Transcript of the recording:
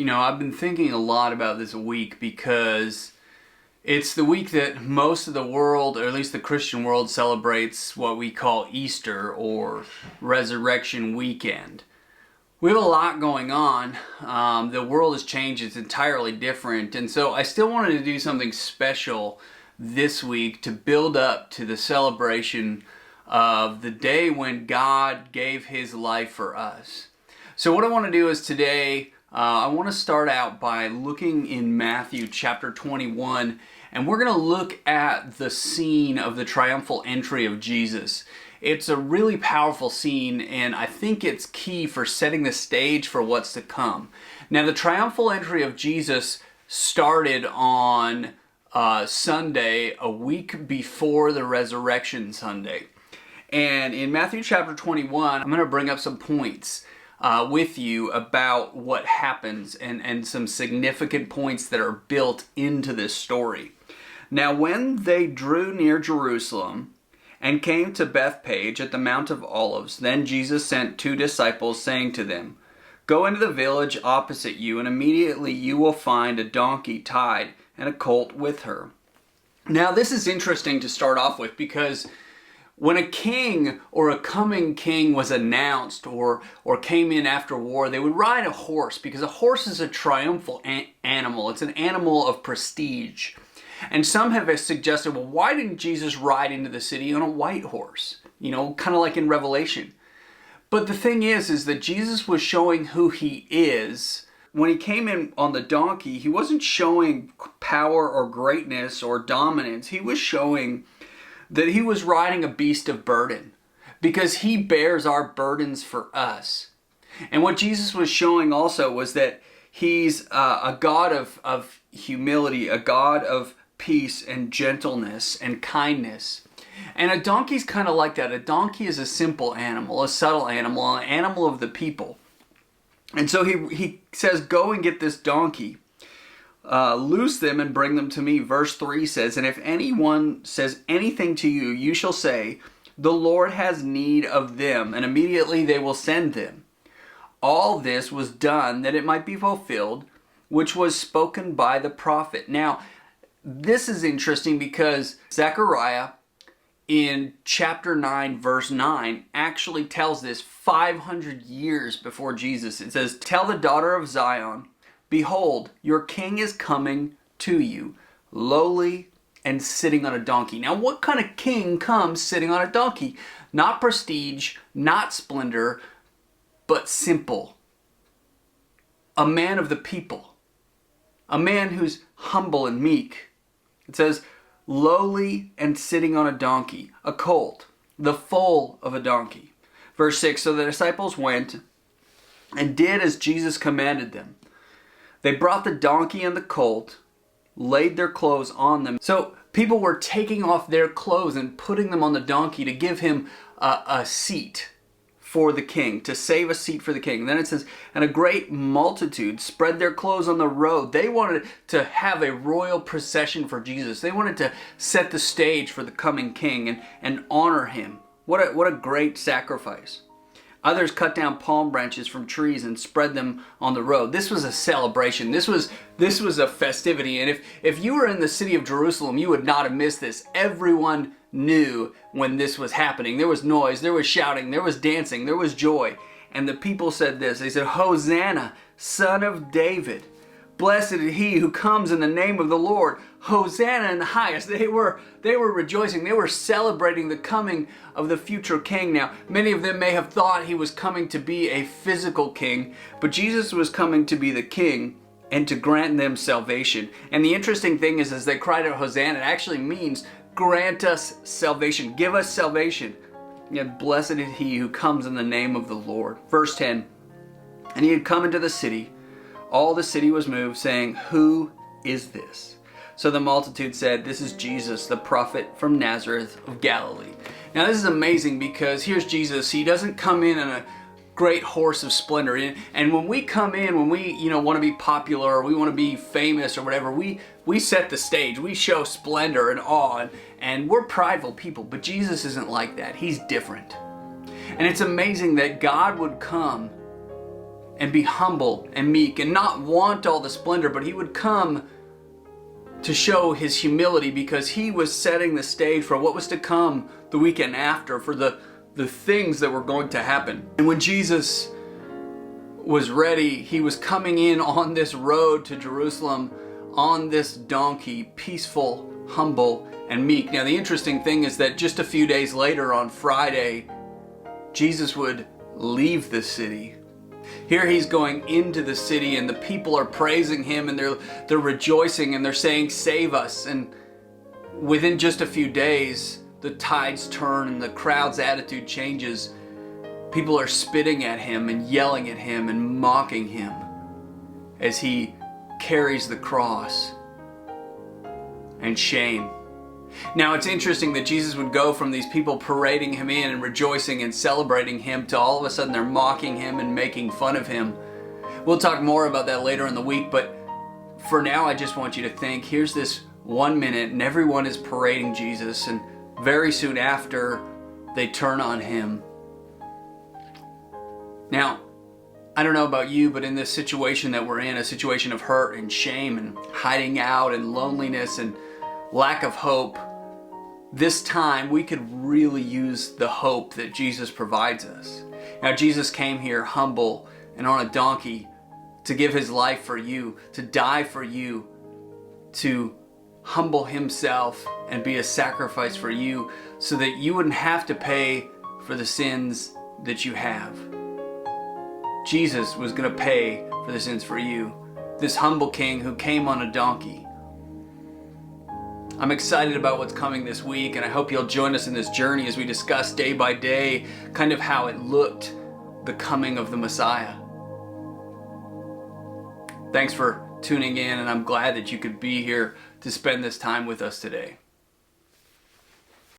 I've been thinking a lot about this week because it's the week that most of the world, or at least the Christian world, celebrates what we call Easter or Resurrection Weekend. We have a lot going on. The world has changed. It's entirely different. And so I still wanted to do something special this week to build up to the celebration of the day when God gave His life for us. So what I want to do is today, I want to start out by looking in Matthew chapter 21, and we're going to look at the scene of the triumphal entry of Jesus. It's a really powerful scene, and I think it's key for setting the stage for what's to come. Now, the triumphal entry of Jesus started on Sunday, a week before the Resurrection Sunday. And in Matthew chapter 21, I'm going to bring up some points with you about what happens and some significant points that are built into this story. Now, when they drew near Jerusalem and came to Bethphage at the Mount of Olives, then Jesus sent 2 disciples, saying to them, "Go into the village opposite you, and immediately you will find a donkey tied and a colt with her." Now, this is interesting to start off with because when a king or a coming king was announced or came in after war, they would ride a horse because a horse is a triumphal animal. It's an animal of prestige. And some have suggested, well, why didn't Jesus ride into the city on a white horse? Kind of like in Revelation. But the thing is that Jesus was showing who He is. When He came in on the donkey, He wasn't showing power or greatness or dominance. He was showing that He was riding a beast of burden because He bears our burdens for us. And what Jesus was showing also was that He's a God of humility, a God of peace and gentleness and kindness. And a donkey's kind of like that. A donkey is a simple animal, a subtle animal, an animal of the people. And so he says, "Go and get this donkey. Loose them and bring them to me." Verse 3 says, "And if anyone says anything to you, you shall say, 'The Lord has need of them,' and immediately they will send them." All this was done that it might be fulfilled, which was spoken by the prophet. Now, this is interesting because Zechariah in chapter 9, verse 9, actually tells this 500 years before Jesus. It says, "Tell the daughter of Zion, behold, your king is coming to you, lowly and sitting on a donkey." Now, what kind of king comes sitting on a donkey? Not prestige, not splendor, but simple. A man of the people. A man who's humble and meek. It says, lowly and sitting on a donkey, a colt, the foal of a donkey. Verse 6, "So the disciples went and did as Jesus commanded them. They brought the donkey and the colt, laid their clothes on them." So people were taking off their clothes and putting them on the donkey to give him a seat for the king, to save a seat for the king. Then it says, "And a great multitude spread their clothes on the road." They wanted to have a royal procession for Jesus. They wanted to set the stage for the coming king and honor him. What a great sacrifice. Others cut down palm branches from trees and spread them on the road. This was a celebration. This was a festivity. And if you were in the city of Jerusalem, you would not have missed this. Everyone knew when this was happening. There was noise, there was shouting, there was dancing, there was joy. And the people said this. They said, "Hosanna, Son of David. Blessed is he who comes in the name of the Lord. Hosanna in the highest." They were rejoicing. They were celebrating the coming of the future king. Now, many of them may have thought he was coming to be a physical king, but Jesus was coming to be the king and to grant them salvation. And the interesting thing is, as they cried out Hosanna, it actually means grant us salvation. Give us salvation. Yet blessed is he who comes in the name of the Lord. Verse 10, "And he had come into the city. All the city was moved, saying, 'Who is this?' So the multitude said, 'This is Jesus, the prophet from Nazareth of Galilee.'" Now this is amazing because here's Jesus. He doesn't come in a great horse of splendor. And when we come in, when we want to be popular or we want to be famous or whatever, we set the stage. We show splendor and awe, and we're prideful people. But Jesus isn't like that. He's different. And it's amazing that God would come and be humble and meek and not want all the splendor, but he would come to show his humility because he was setting the stage for what was to come the weekend after, for the things that were going to happen. And when Jesus was ready, he was coming in on this road to Jerusalem on this donkey, peaceful, humble, and meek. Now the interesting thing is that just a few days later on Friday, Jesus would leave the city. Here he's going into the city and the people are praising him and they're rejoicing and they're saying, "Save us." And within just a few days, the tides turn and the crowd's attitude changes. People are spitting at him and yelling at him and mocking him as he carries the cross and shame. Now it's interesting that Jesus would go from these people parading him in and rejoicing and celebrating him to all of a sudden they're mocking him and making fun of him. We'll talk more about that later in the week, but for now I just want you to think, here's this 1 minute and everyone is parading Jesus, and very soon after they turn on him. Now, I don't know about you, but in this situation that we're in, a situation of hurt and shame and hiding out and loneliness and lack of hope, this time we could really use the hope that Jesus provides us. Now Jesus came here humble and on a donkey to give his life for you, to die for you, to humble himself and be a sacrifice for you so that you wouldn't have to pay for the sins that you have. Jesus was going to pay for the sins for you. This humble king who came on a donkey. I'm excited about what's coming this week, and I hope you'll join us in this journey as we discuss day by day kind of how it looked, the coming of the Messiah. Thanks for tuning in, and I'm glad that you could be here to spend this time with us today.